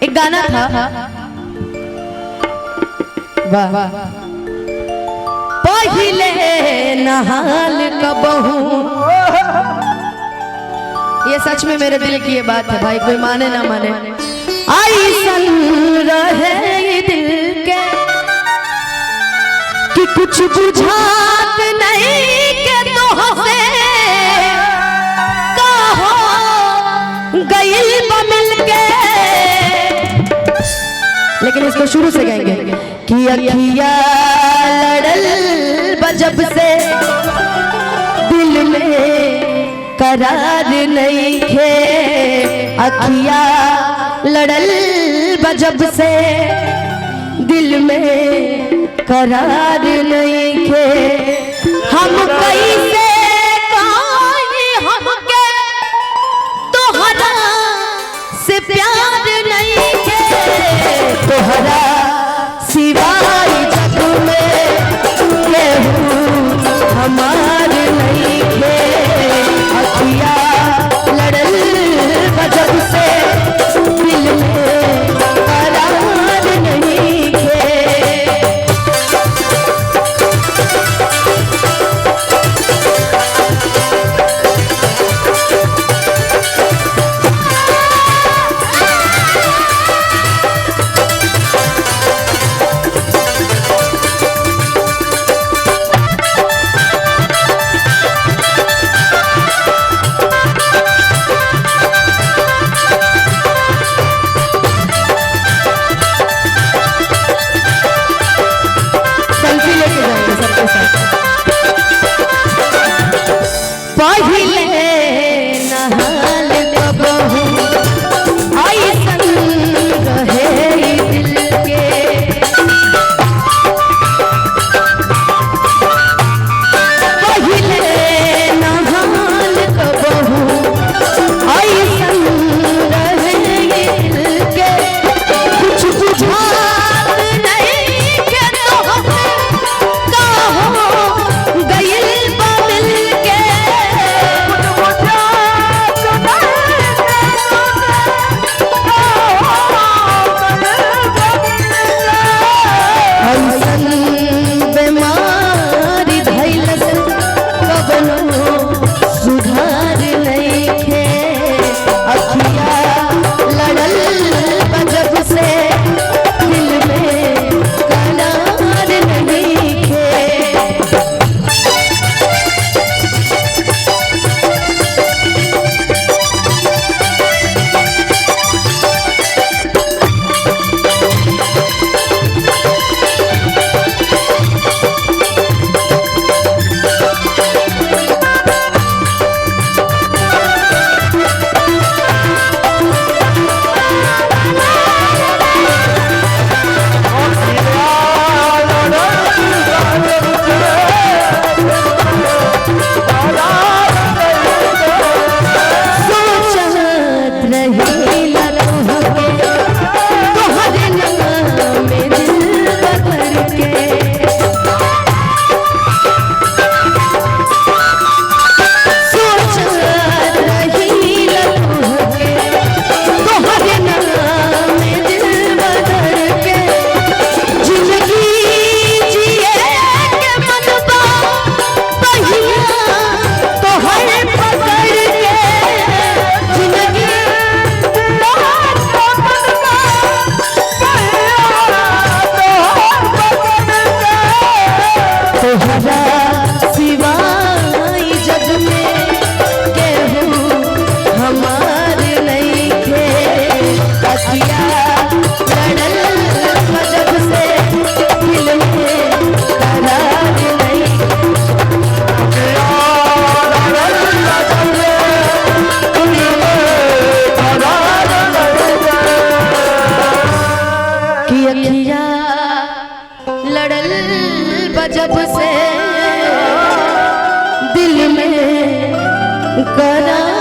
एक गाना था, वाह, पहिले नहाल कबहू। ये सच में मेरे दिल की ये बात है भाई, कोई माने ना माने। ऐसन रहे दिल के कि कुछ बुझात नहीं के तो हसे कहो गइल मिल के। लेकिन इसको शुरू से गाएंगे कि अखिया लड़ल बजब से दिल में करार नहीं खे। अखिया लड़ल बजब से दिल में करार नहीं खे। हम कैसे कहीं हमके तोहरा से प्यार नहीं खे। तोहरा सिवाय जग में केहू हमार नहीं खे। अखिया लड़ल बजब से दिल में करार नहीं खे। जब से दिल में करा